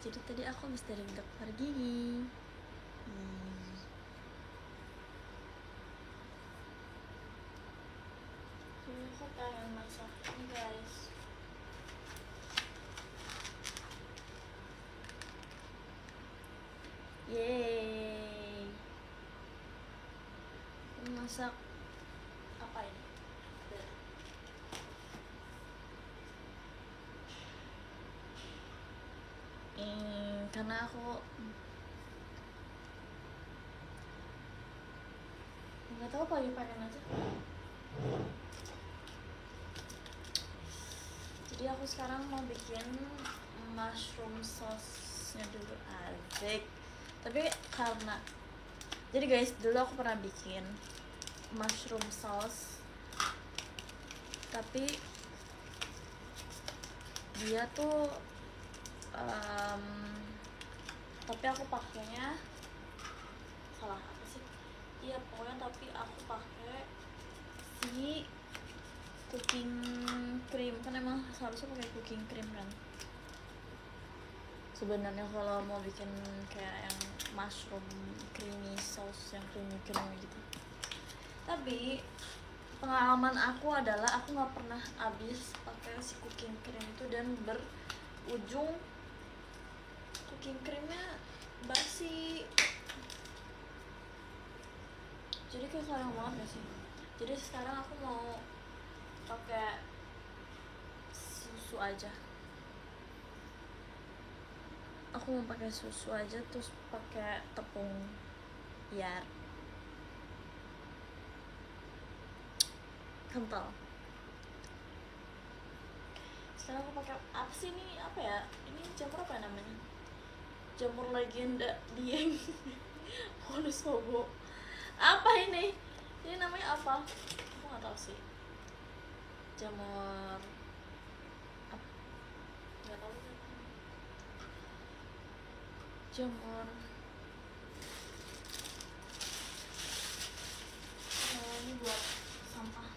Jadi tadi aku habis dari dokter gigi. Aku pengen masak ini guys. Yeay. Masak apa ini? Karena aku nggak tahu apa dipakai aja. Jadi aku sekarang mau bikin mushroom sauce-nya dulu, asik. Tapi karena jadi guys, dulu aku pernah bikin mushroom sauce, tapi dia tuh tapi aku pakainya salah apa sih? Iya pokoknya tapi aku pakai si cooking cream, kan emang seharusnya pakai cooking cream kan. Sebenarnya kalau mau bikin kayak yang mushroom creamy sauce yang creamy gitu. Tapi pengalaman aku adalah aku nggak pernah habis pakai si cooking cream itu dan berujung cooking creamnya basi. Jadi kayak sayang banget gak sih? Jadi sekarang aku mau pakai susu aja. Aku mau pakai susu aja terus pakai tepung biar kental. Sekarang aku pakai apa sih ini? Apa ya? Ini jamur apa namanya? Jamur legenda Dieng. Wonosobo. Apa ini? Ini namanya apa? Aku nggak tahu sih. Jamur apa? Nggak tahu. Jamur. Ini buat sampah.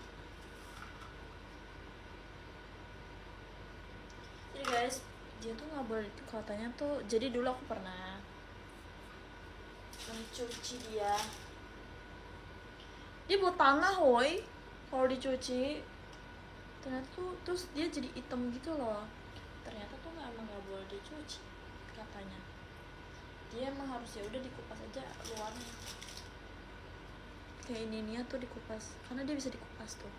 Jadi guys, dia tuh nggak boleh, katanya tuh. Jadi dulu aku pernah mencuci dia buat tanah woi. Kalau dicuci ternyata tuh terus dia jadi hitam gitu loh. Ternyata tuh emang nggak boleh dicuci katanya. Dia emang harus ya udah dikupas aja luarnya. Kayak ini nih tuh dikupas karena dia bisa dikupas tuh.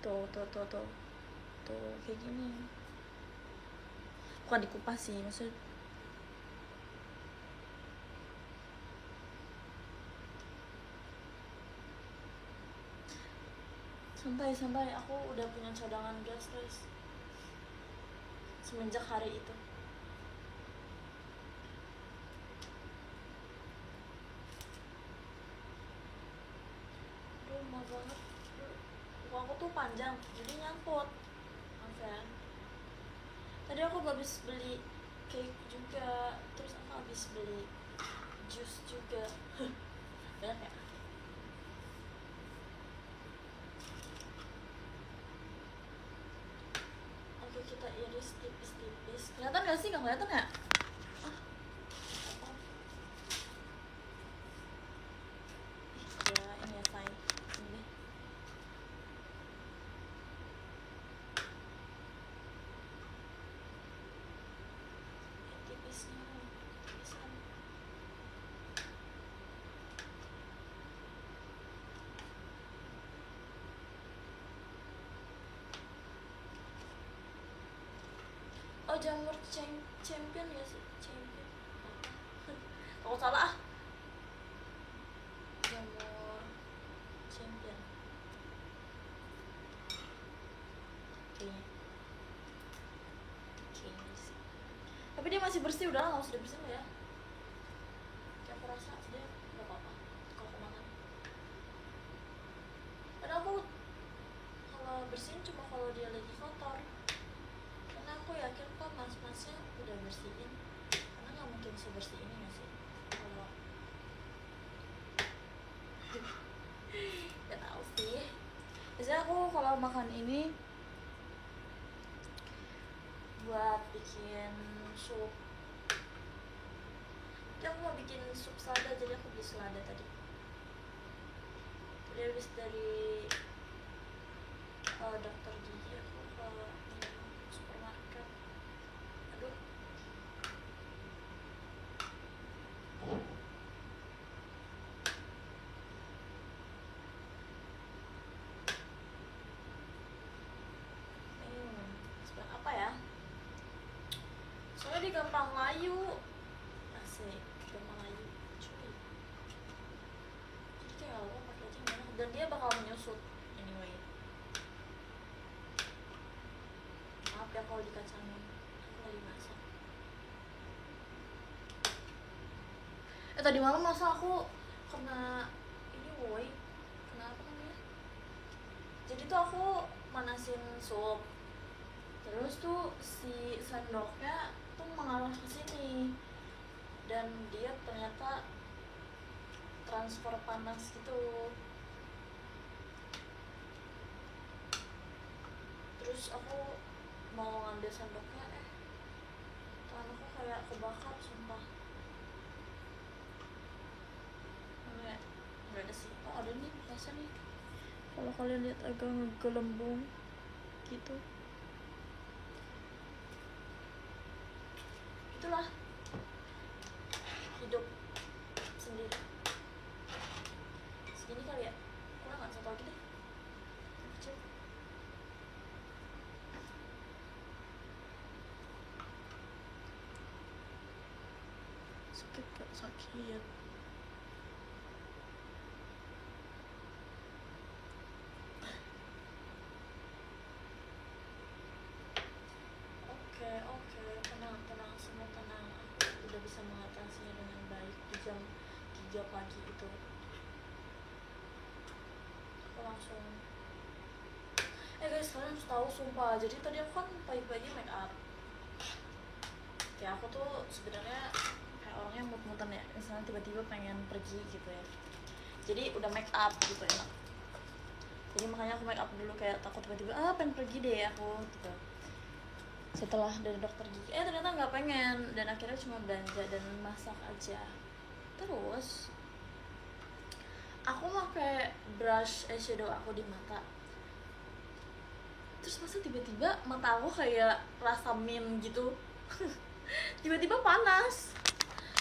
Tuh kayak gini. Bukan dikupas sih, maksudnya santai, aku udah punya cadangan gas guys semenjak hari itu. Aduh mau banget, aku tuh panjang jadi nyangkut. Maaf ya. Tadi aku habis beli cake juga, terus aku habis beli jus juga. Banyak ya. Oke, kita iris tipis-tipis. Kelihatan gak sih? Gak kelihatan ya? Ya ini ya say. Ini deh. Tipisnya tipisan. Oh jamur champion ya sih, champion. Kalau salah jamur champion. Kayaknya sih. Tapi dia masih bersih, udah nggak usah dibersihin ya. Kayak aku rasa dia nggak apa-apa kalau aku makan. Padahal aku kalau bersihin cuma kalau dia lagi kotor. Karena aku yakin kok mas-masnya udah bersihin. Karena nggak mungkin sebersih ini nggak sih? Kalau nggak tahu sih. Biasanya aku kalau makan ini buat bikin sup. Jadi aku mau bikin sup selada, jadi aku beli selada tadi. Tadi habis dari dokter gigi aku ke supermarket. Aduh. Apa ya? Soalnya di Gampang Layu. Asik, Gampang Layu. Cuy. Jadi kayak aku pakai aja yang enak. Dan dia bakal menyusut anyway. Maaf ya kalau dikacangin, aku lagi masak. Tadi malam masa aku kena ini woi, kena apa namanya? Jadi tuh aku manasin sup, terus tuh si sendoknya tuh mengarah ke sini dan dia ternyata transfer panas gitu. Terus aku mau ngambil sendoknya, tangan aku kayak kebakar sumpah. Nggak ada sih. Oh ada nih bekasnya nih. Kalau kalian lihat agak ngegelembung gitu. Itulah hidup sendiri. Segini kali ya. Kurang nggak, satu lagi deh. Kecil. Sakit gak? Sakit. Oke, tenang, semua tenang. Aku udah bisa mengatasinya dengan baik di jam 3 pagi itu. Aku langsung guys, kalian harus tahu sumpah. Jadi tadi aku kan pagi-pagi make up. Ya aku tuh sebenarnya kayak orangnya mut-mutan ya. Misalnya tiba-tiba pengen pergi gitu ya. Jadi udah make up gitu enak. Jadi makanya aku make up dulu, kayak takut tiba-tiba pengen pergi deh aku gitu. Setelah dari dokter gigi ternyata nggak pengen, dan akhirnya cuma belanja dan masak aja. Terus aku pakai brush eyeshadow aku di mata. Terus masa tiba-tiba mata aku kayak rasa mint gitu. Tiba-tiba panas.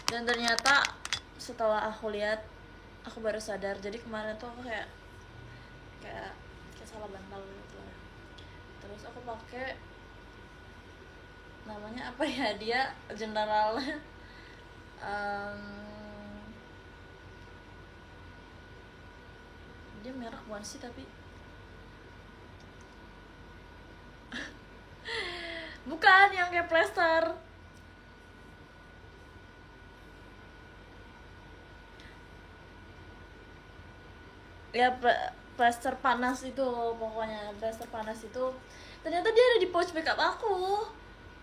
Dan ternyata setelah aku lihat, aku baru sadar. Jadi kemarin tuh aku kayak salah bantal gitu. Terus aku pakai namanya apa ya, dia general dia merah bukan sih, tapi bukan yang kayak plester. Ya plester panas itu, pokoknya plester panas itu ternyata dia ada di pouch makeup aku.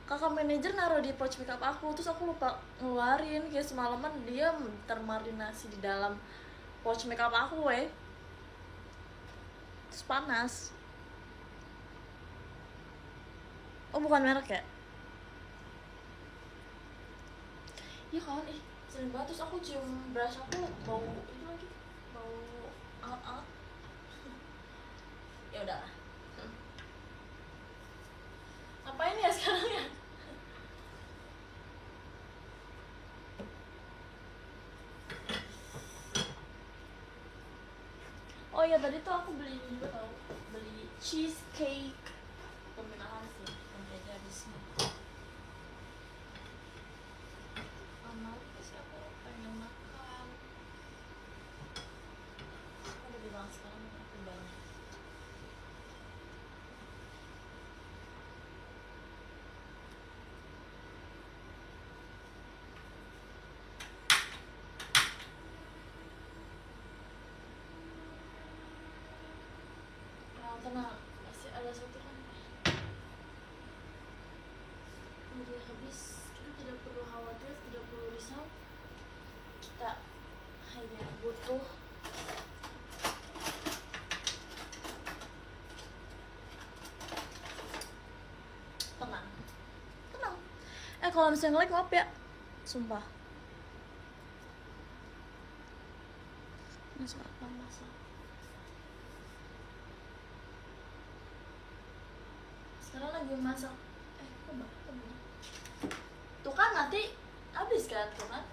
Kakak manajer naruh di pouch makeup aku, terus aku lupa ngeluarin. Kayak semalaman dia termarinasi di dalam pouch makeup aku terus panas. Oh bukan merek ya? Iya kan, sering banget. Terus aku cium brush aku bau itu lagi, bau anget-anget. Ya udah. Ngapain ya sekarang ya? Oh iya, tadi tuh aku beli ini juga tau, beli cheesecake. Peminahan sih, sampai aja habisnya. Amal sih, aku pengen makan. Aku udah bilang sekarang aku banyak. Tenang, masih ada satu kan. Udah habis, kita tidak perlu khawatir, tidak perlu risau. Kita hanya butuh tenang. kalau misalnya nge-lag maaf ya, sumpah. Masak apa masak? Sekarang lagi masak. Kok bakal ini? Tuh kan nanti habis kan, tuh kan?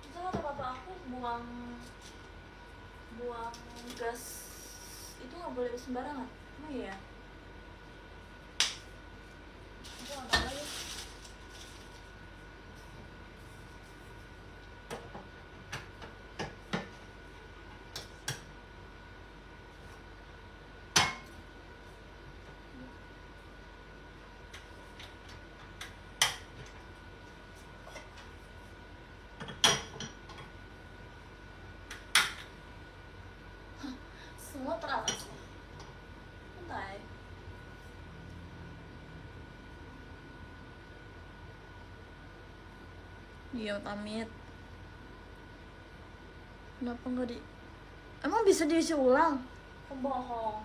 Itu kata papa aku buang gas itu nggak boleh sembarangan. Emang iya? Aku nggak tahu lagi. Semua teratas. Santai. Iya, pamit. Kenapa nggak di... Emang bisa diisi ulang? Bohong.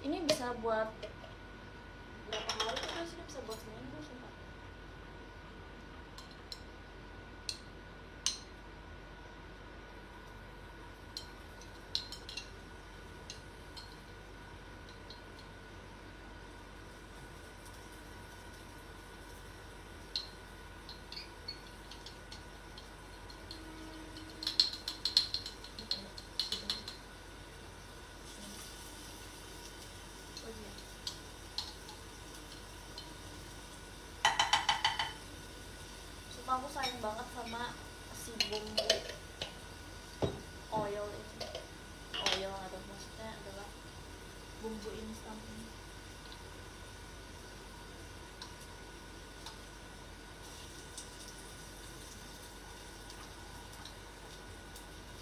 Ini bisa buat berapa hari tuh guys? Ini bisa buat seminggu sumpah. Oh iya. Sumpah aku sayang banget sama si bumbu oil ini. Oil atau maksudnya adalah bumbu instan ini.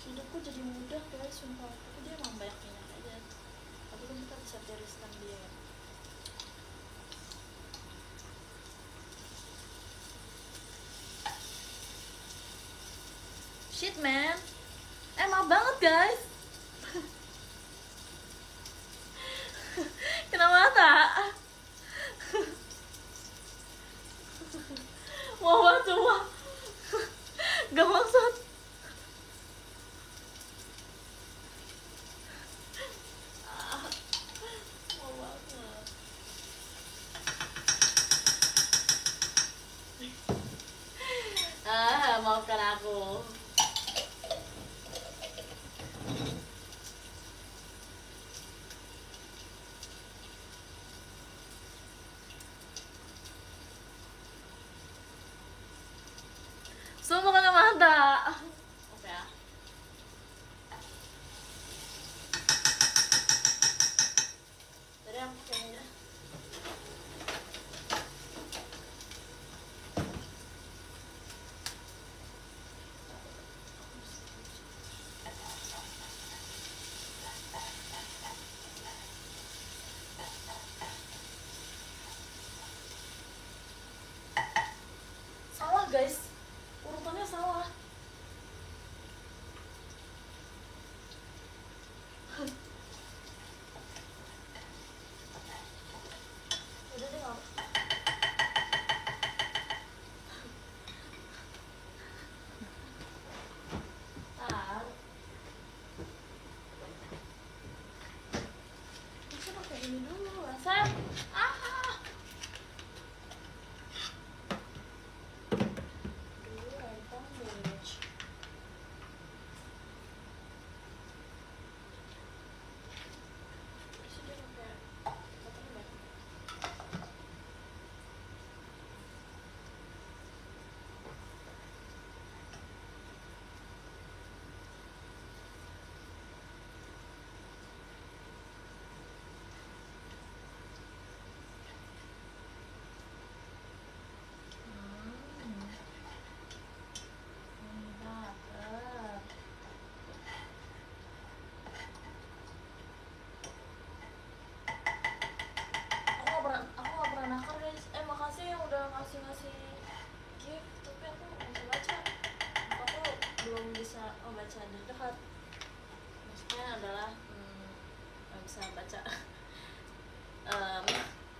Hidupku jadi mudah guys, sumpah. Tapi dia emang banyak minyak aja. Tapi kan kita bisa tiriskan dia ya. Shit man. Maaf banget guys. Kena mata. Wah, cuma gak maksud. Mau banget. Maafkan aku. Semua kena mata. Oke ya. Tadi aku kayaknya baca dari dekat. Maksudnya adalah nggak bisa baca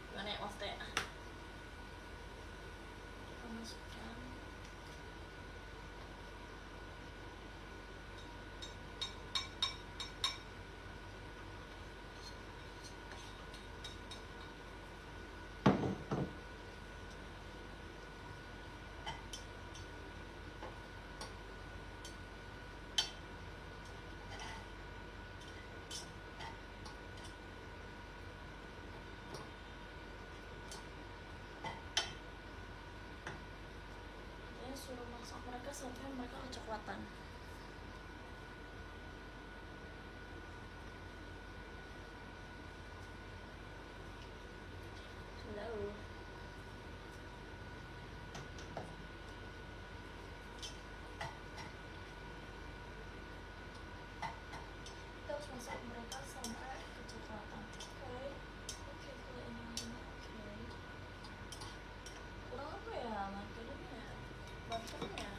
gimana ya maksudnya, kita masukkan suruh masak mereka sampai mereka kecoklatan. Hello. Kita harus masak mereka sampai kecoklatan. Oke, kalau ini oke. Kurang apa ya margarinnya? Butternya.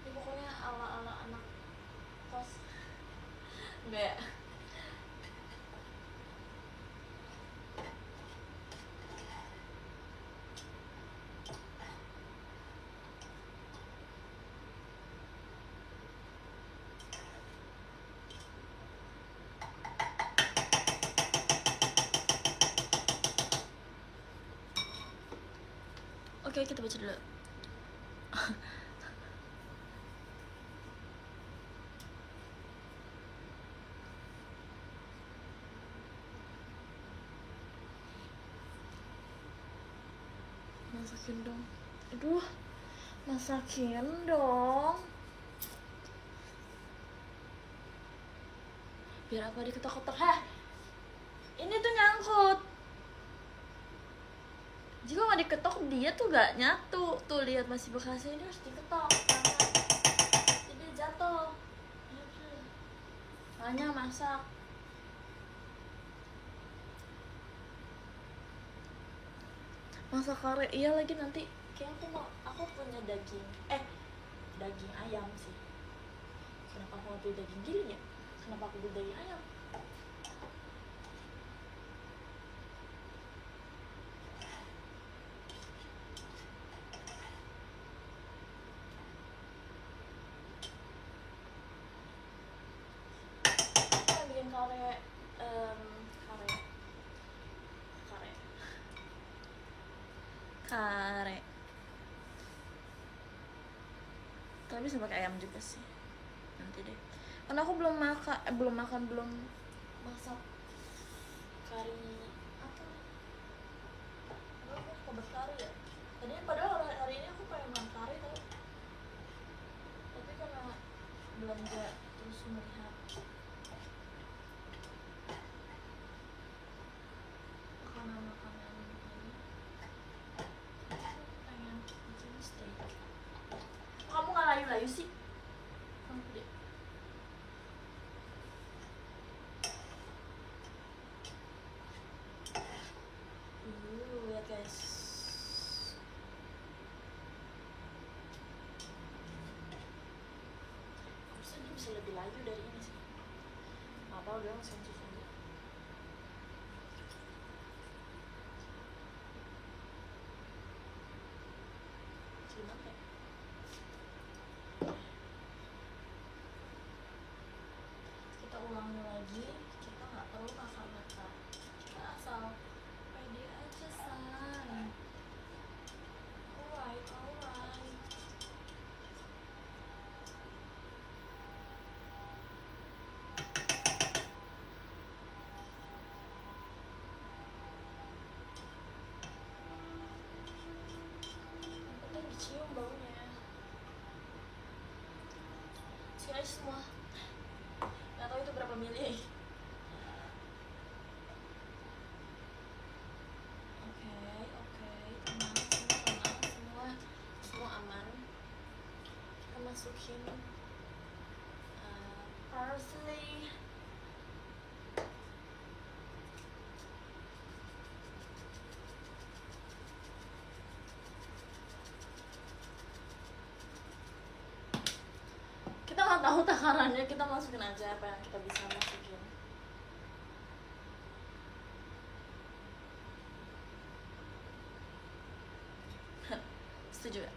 Ini pokoknya ala-ala anak kos. Enggak ya? Oke, kita baca dulu. Masakin dong. Aduh, masakin dong. Biar apa diketok-ketok? Heh, ini tuh nyangkut. Jika nggak diketok dia tuh gak nyatu. Tuh lihat masih bekasnya, ini harus diketok karena jadi jatuh. Hanya masak. Masak kare, iya lagi nanti kayak aku punya daging ayam sih. Kenapa aku nggak beli daging giling ya? Kenapa aku beli daging ayam? Kita bikin kare. Tapi bisa pakai ayam juga sih. Nanti deh. Karena aku belum masak kari apa? Aku suka berkari ya. Tadinya padahal hari ini aku pengen makan kari tapi karena belanja terus melihat makanan ini, aku pengen bikin steak. Kamu nggak layu-layu sih? Kamu deh. Lihat guys. Harusnya dia bisa lebih layu dari ini sih. Nggak tahu dia langsung aja. Gimana ya? Kita ulangi lagi. Kita nggak perlu nakal-nakal. Kita asal pede aja say. Alright. Yang penting dicium baunya. Sini aja semua. Nggak tahu itu berapa mili. Oke, tenang, semua aman. Kita masukin parsley. Kita nggak tahu takarannya, kita masukin aja apa yang kita bisa masukin. Setuju gak?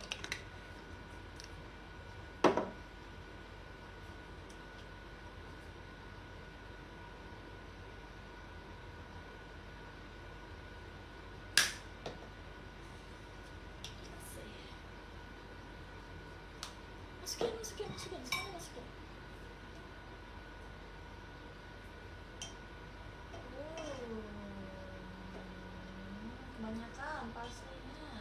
Masukin, semuanya masukin. Kebanyakan parsleynya.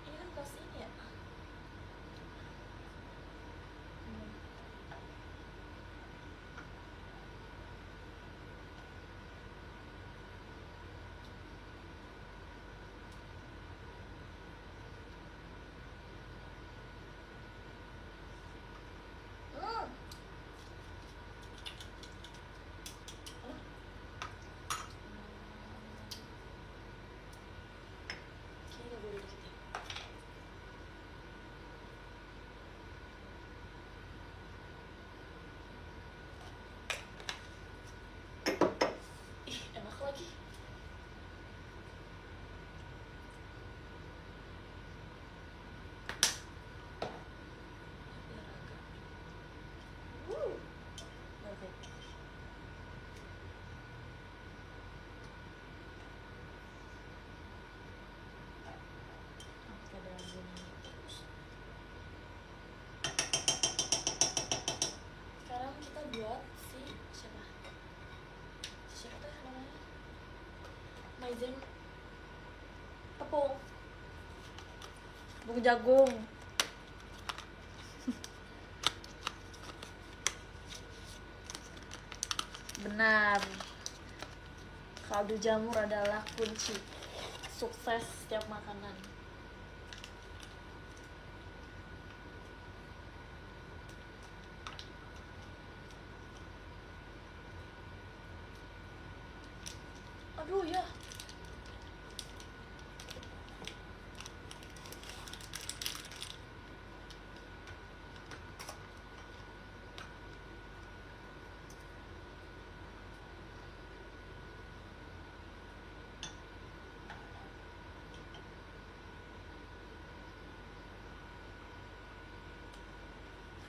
Ini kan pas ini ya. Enak lagi. Oke. Ada bunyi terus. Sekarang kita buat siapa tuh namanya, maizena, tepung jagung. Benar, kaldu jamur adalah kunci sukses setiap makanan. Aduh ya.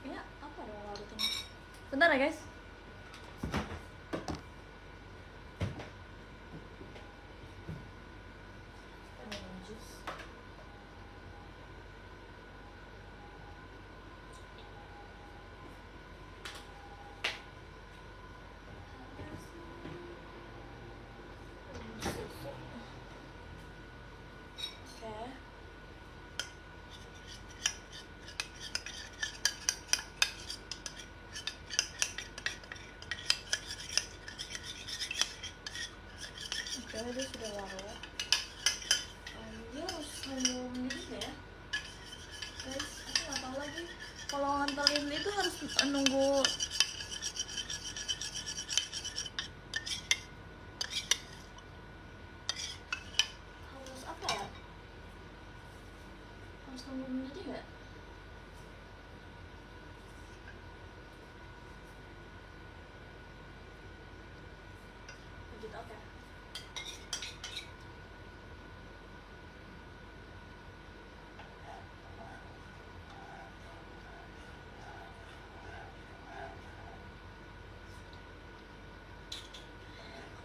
Ya, apa dong larut ini? Bentar ya guys. Oke, dia sudah larut. Dia harus nunggu ini ya guys, aku nggak tahu lagi kalau ngantelin itu harus nunggu harus apa ya, harus nunggu mendidih nggak? Begitu, oke.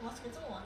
Masukin semua.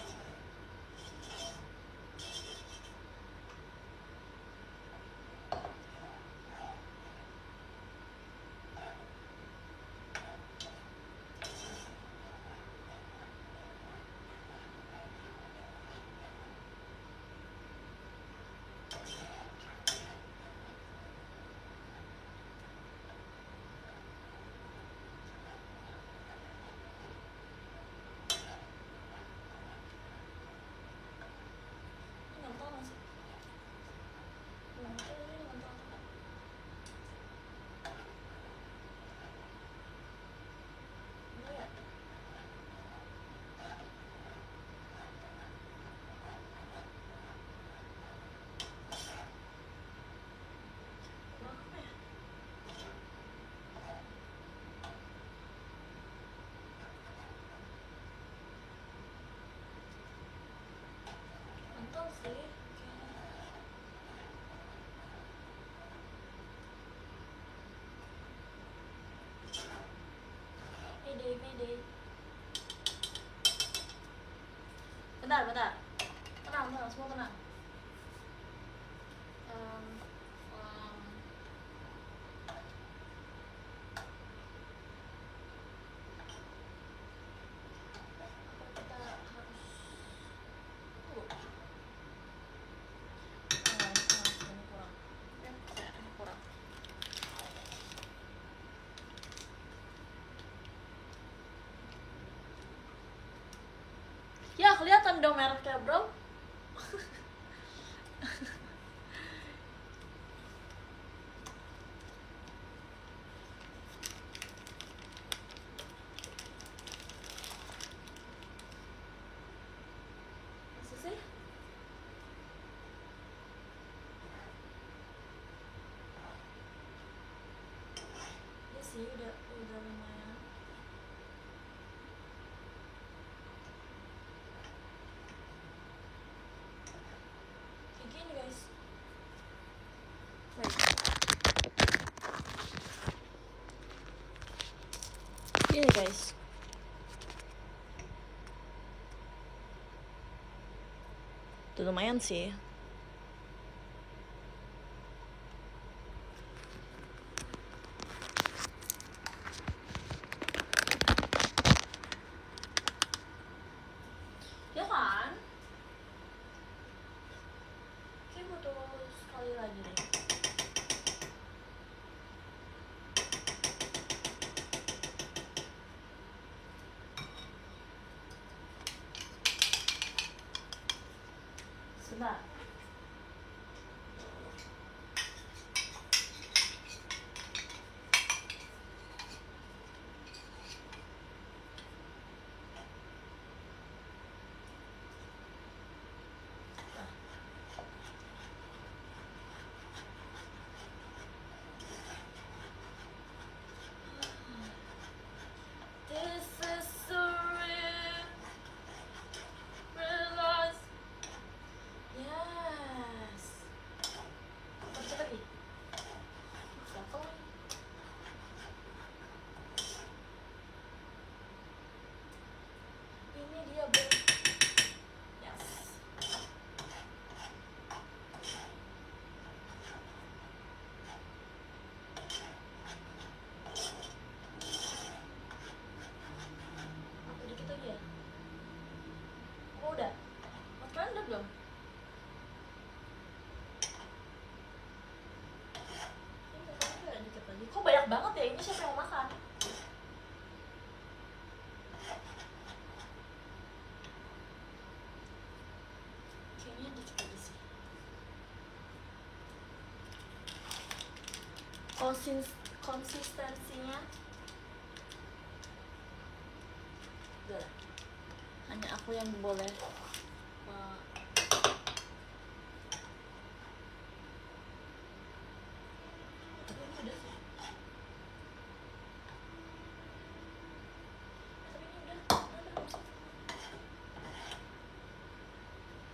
Mayday. Bentar. Tenang, semua tenang. Um, um, kita harus ini kurang. Ini kurang. Ya kelihatan dong mereknya bro. Masa sih? Ya sih udah lumayan. Kayak gini guys. Wait. Gini guys. Itu lumayan sih. Ya kan? Kayak butuh sekali lagi deh. Sebentar. This is surreal. Realize. Yes. Baca lagi. Siapa? Ini dia bro. Yes. Apa dikit lagi ya? Oh udah. Makan udah belum? Ini makannya dikit lagi. Kok banyak banget ya? Ini siapa yang mau makan? Kayaknya dikit lagi sih. Konsistensinya udah lah. Hanya aku yang boleh tapi ini udah sih. Tapi ini udah masuk.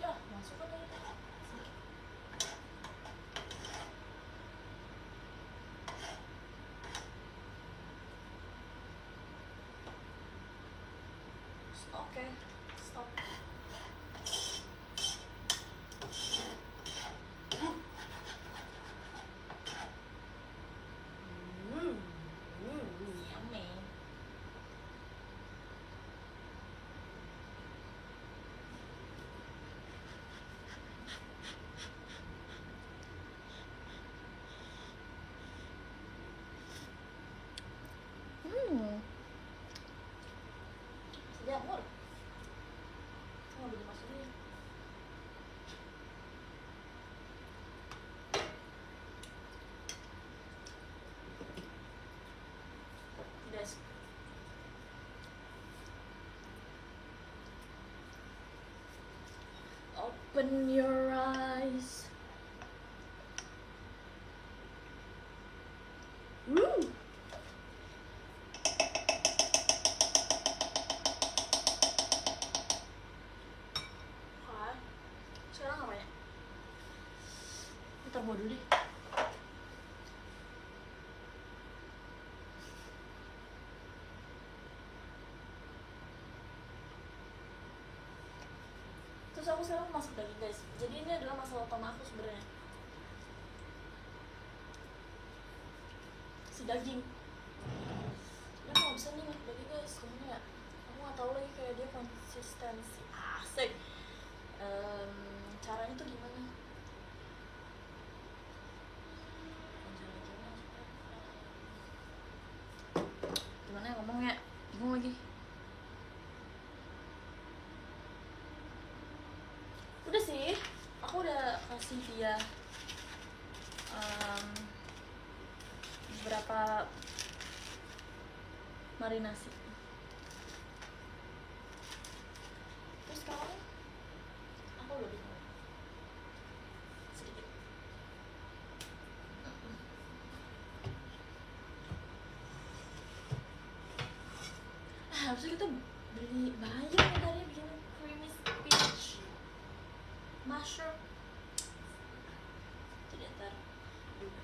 Ya masuk kan tadi. Oke, stop. Yummy. Jamur. Nggak boleh masukin. Guys. Open your eyes. Woo! Sekarang apa ya? Kita bawa dulu deh. terus aku sekarang masak daging guys, jadi ini adalah masalah utama aku sebenarnya, si daging. Dia nggak bisa nih masak daging guys, gimana ya, aku nggak tahu lagi kayak dia konsistensi asik. Caranya tuh gimana, gimana ya ngomongnya, bingung lagi. Udah sih, aku udah kasih dia beberapa marinasi. Terus sekarang aku udah bingung sedikit. Harusnya kita beli banyak nih tadi bikin creamy spinach mushroom. Jadi ntar juga.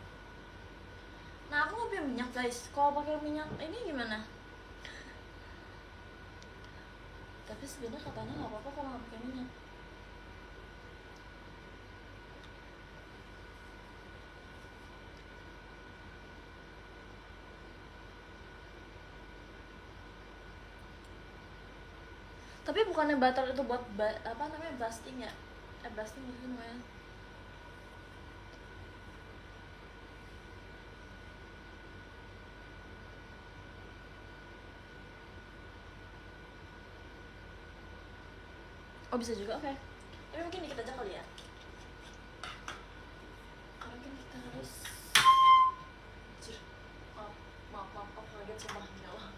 Nah aku nggak punya minyak guys, kalau pakai minyak ini gimana? Tapi sebenarnya katanya nggak apa-apa kalau nggak pakai minyak. Tapi bukannya butter itu buat apa namanya, basting ya? Basting gitu namanya. Oh bisa juga, oke. Tapi mungkin dikit aja kali ya. Karena mungkin kita harus. Maaf, aku kaget sumpah, ya Allah.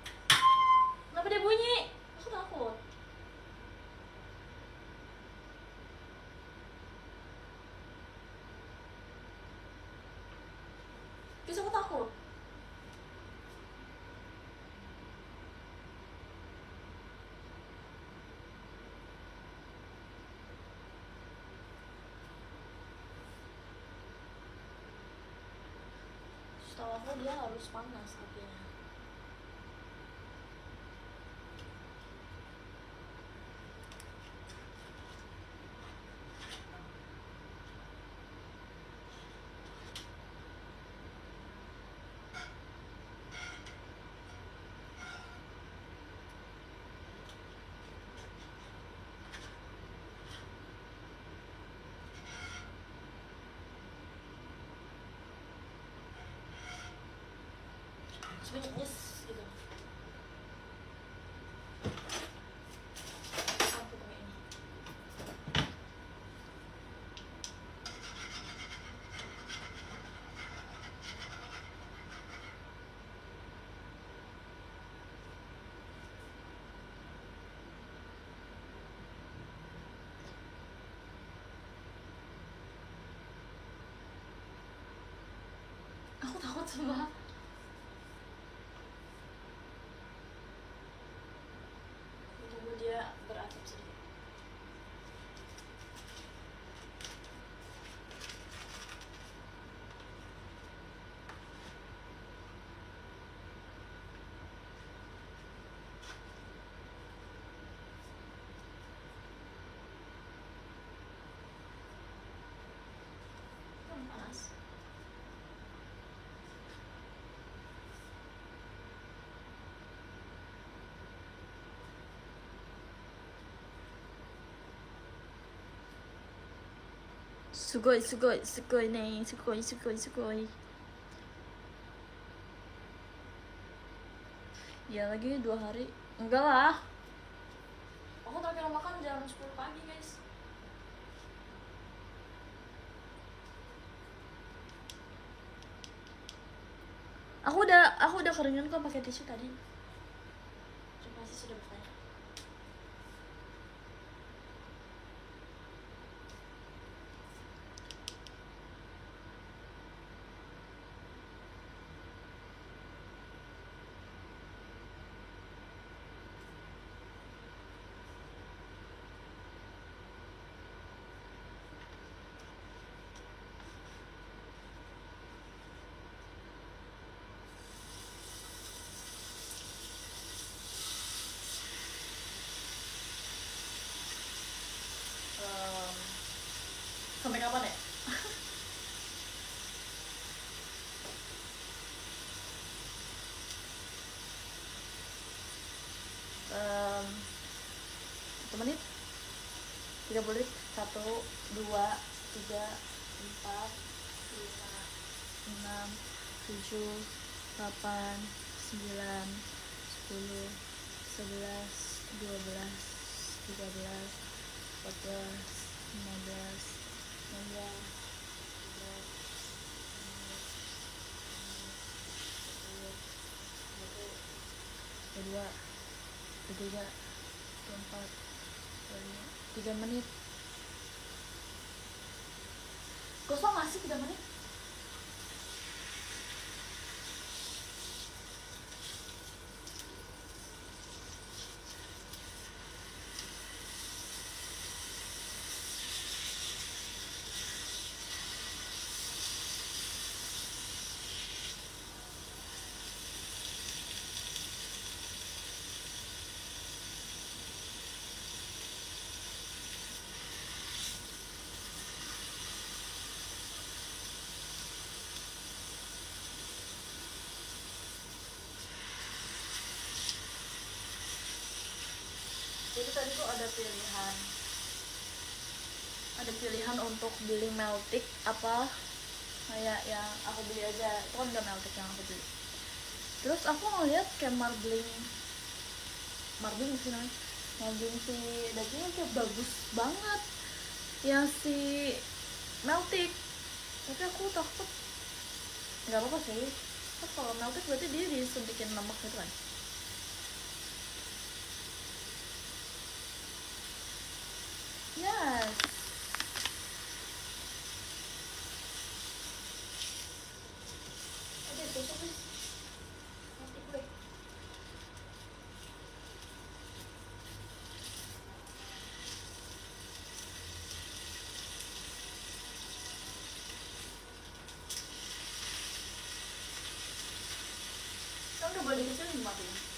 Kenapa dia bunyi? Aku takut. Guys, aku takut. Setahu aku dia harus panas apinya. Bunyi yes gitu. Aku pakai ini. Aku takut semua. Tunggu dia berasap sedikit. Panas. Sugoi nih, sugoi. Ya lagi 2 hari. Enggak lah. Aku terakhir makan jam 10 pagi guys. Aku udah keringin kok pakai tisu tadi. Terima kasih sudah bertanya. 1 menit 30 detik. 1, 2, 3, 4, 5, 6, 7, 8, 9, 10, 11, 12, 13, 14, 15, 16, 22, 23, 24, 25, 3 menit. Kosong gak sih 3 menit? Jadi tadi tuh ada pilihan untuk beli Meltik apa kayak yang aku beli aja. Itu kan udah Meltik yang aku beli. Terus aku ngeliat kayak marbling sih namanya, marbling si dagingnya kayak bagus banget yang si Meltik. Tapi aku takut nggak apa-apa sih. Kan kalau Meltik berarti dia disuntikin lemak gitu kan. Yes. Oke, tusuk nih. Mati gue. Kan udah boleh dikecilin matinya.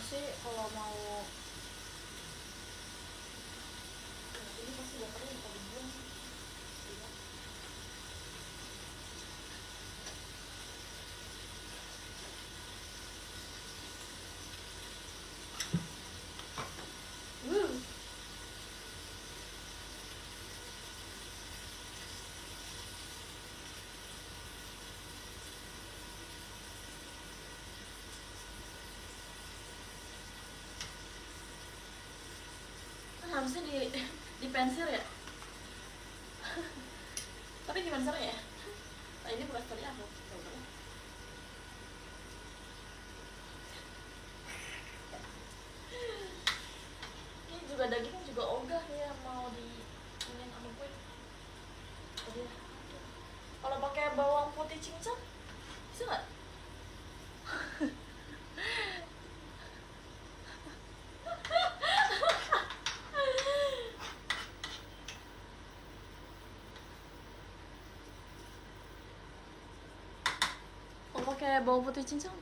Sih kalau mau ini pasti udah kering kalau dibuang sih. Harusnya di pensir ya. Tapi gimana caranya ya? Nah, ini bukan story aku. Ini juga daging juga ogah ya mau di ini sama gue. Kalau pakai bawang putih cincang bisa nggak? Kalau pakai bawang putih cincang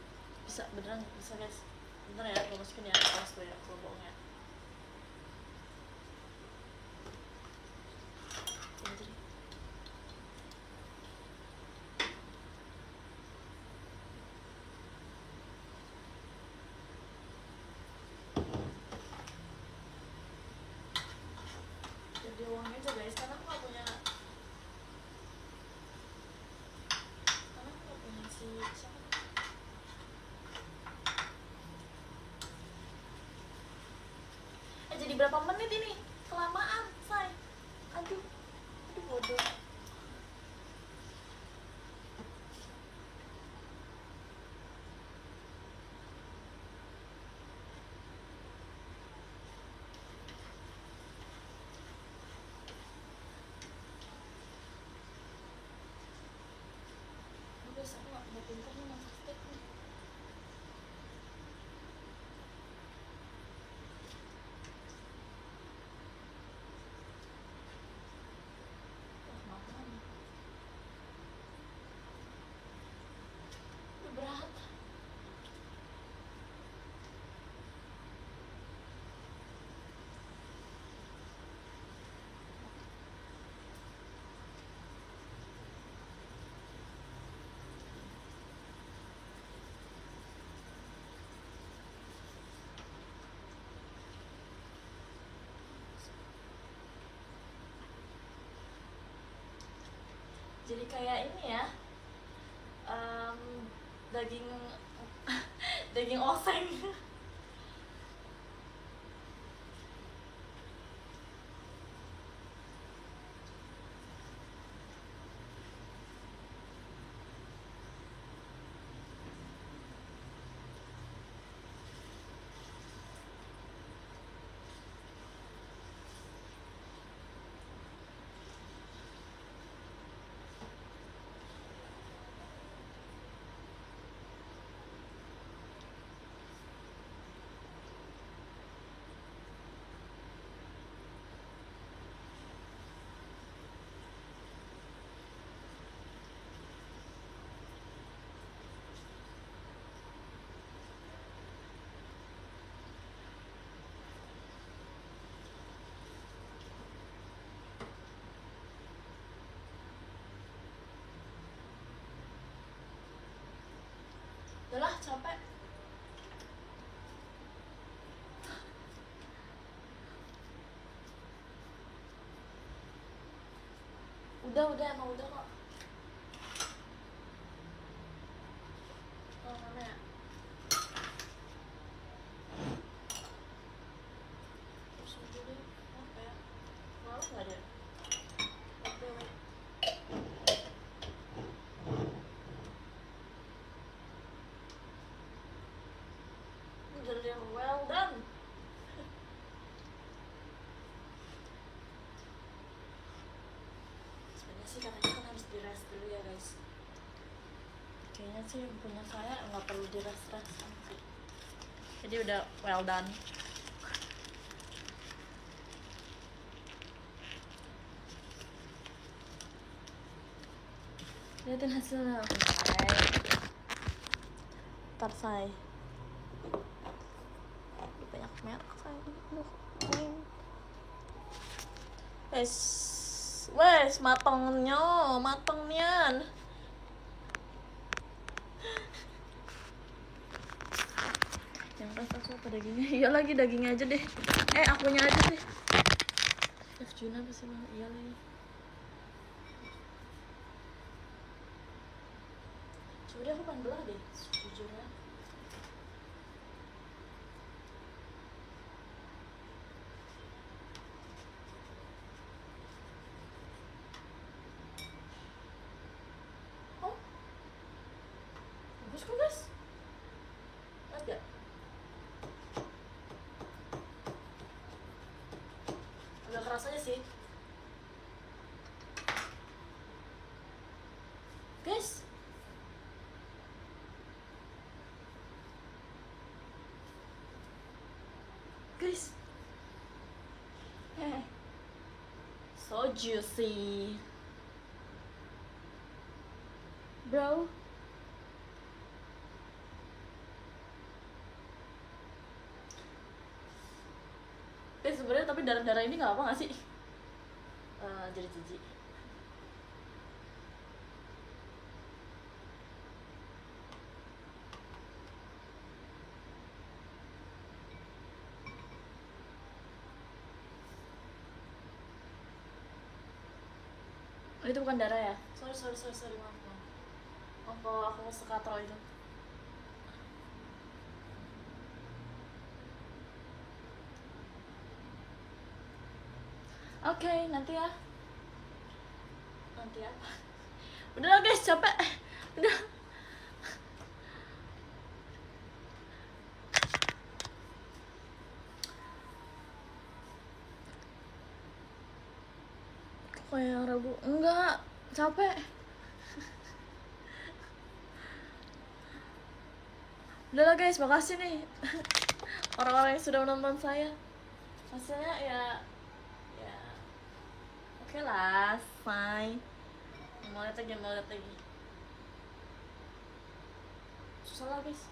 bisa, beneran bisa guys. Bentar ya, aku masukin ya, awas gue ya kalau bohongnya. Jadi uangnya aja guys, karena aku gak punya si siapa? Jadi berapa menit ini? Kelamaan, say. Aduh bodoh. Guys, aku gak punya pinter nih masak steak nih. Berat. jadi kayak ini ya, daging daging oseng. Udahlah, capek. Udah emang udah kok. Oh, mana ya? Terus dulu apa ya? Mau nggak ada? Wait. Udah yang well done. Sebenarnya sih katanya kan harus di rest dulu ya guys. Kayaknya sih punya saya nggak perlu di rest sih. Jadi udah well done. Lihatin hasilnya. Ntar saya banyak merek saya. Wes mateng nian. Yang rasa aku apa dagingnya? Iya lagi dagingnya aja deh. Akunya aja deh. Chef Juna pasti mau iya lagi. Coba deh aku pengen belah deh sejujurnya. Oh, bagus kok guys. Lihat gak? Agak keras aja sih. Guys, so juicy, bro. Sebenarnya tapi darah ini nggak apa nggak sih? Jadi jijik. Oh, itu bukan darah ya? Sorry, maaf. Kalau aku sekatro itu. Oke, nanti ya. Nanti apa? Udah lah guys, capek. Udah. Kayak ragu. Enggak, capek. Udah lah guys, makasih nih orang-orang yang sudah menonton saya. Hasilnya ya oke lah, fine. Mau lihat lagi. Susah lah guys.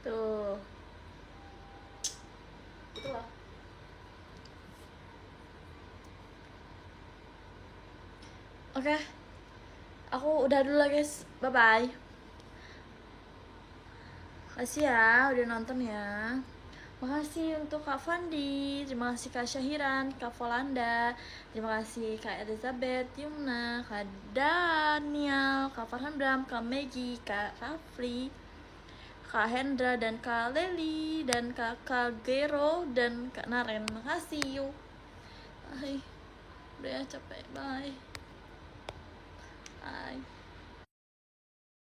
Tuh. Itulah. Oke. Aku udah dulu lah guys. Bye-bye. Makasih ya udah nonton ya. Makasih untuk Kak Fandi, terima kasih Kak Syahiran, Kak Volanda, terima kasih Kak Elizabeth, Yumna, Kak Daniel, Kak Farhan Bram, Kak Maggie, Kak Rafli, Kak Hendra, dan Kak Leli, dan Kak Gero, dan Kak Naren. Makasih yuk. Bye. Udah ya, capek. Bye. Bye.